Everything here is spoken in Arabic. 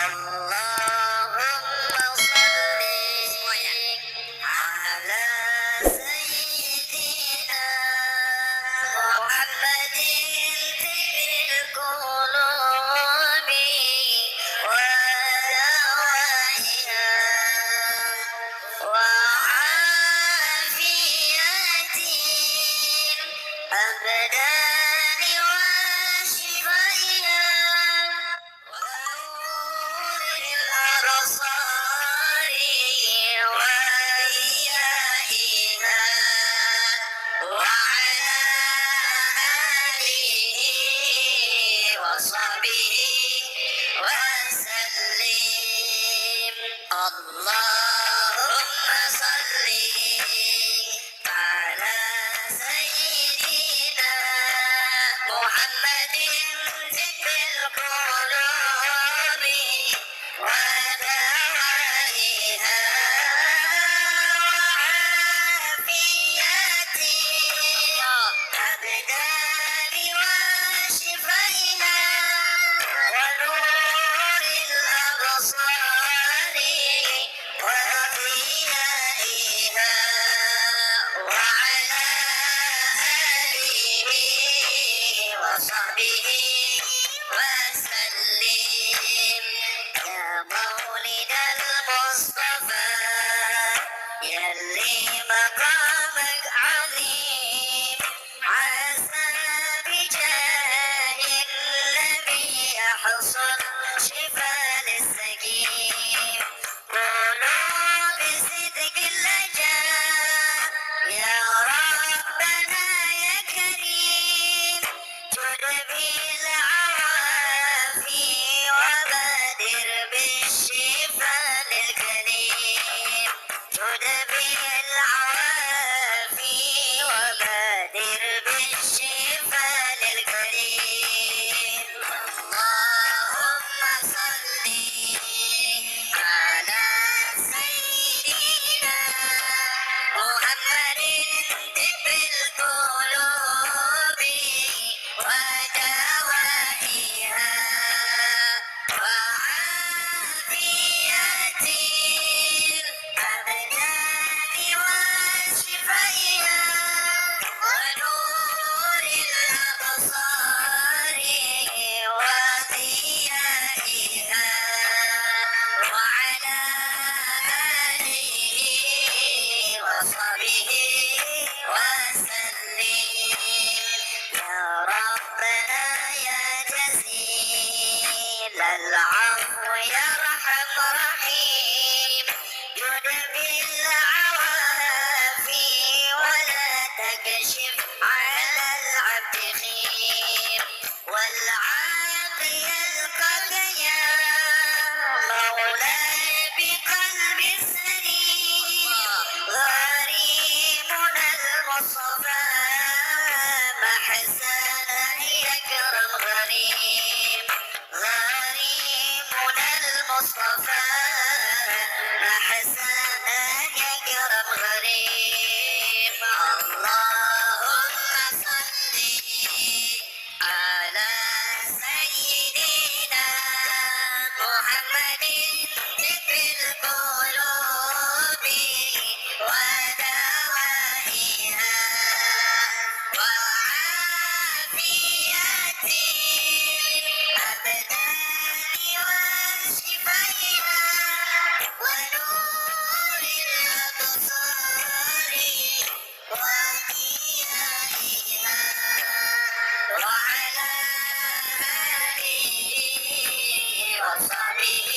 اللهم صل على سيدنا محمد طب القلوب ودوائها وعافية الأبدان وشفائها ونور الأبصار وإيائها وعلى آله وصحبه وسلم. اللهم صل على سيدنا محمد طب القلوب ودوائها وعافية الأبدان وشفائها ونور الأبصار وضيائها وعلى آله وصحبه وسلم. يا مولد المصطفى يلي مقامك عظيم عسى بجاه النبي يحصل شفاء للسقيم. قولوا بصدق اللجاء يا ربنا يا كريم جد بالعوافي وبادر بالشفاء للكريم. جد بالعوافي وبادر بالشفاء للكريم. اللهم صل على سيدنا محمد طب القلوب ودوائها وعافية الأبدان وشفائها ونور الأبصار وضيائها وعلى آله وصحبه وسلم. يا ربنا يا جزيل العفو يا رحم رحيم جد بالعوافي ولا تكشف على العبد خير والعاقي يلقاك يا مولاي بقلب سليم. غريمنا المصطفى محسنا يكرم غريب. غريمنا المصطفى محسنا يكرم غريب. اللهم صل على سيدنا محمد طب القلوب ودوائها وعافية الأبدان وشفائها ونور الأبصار وضيائها وعلى آله وصحبه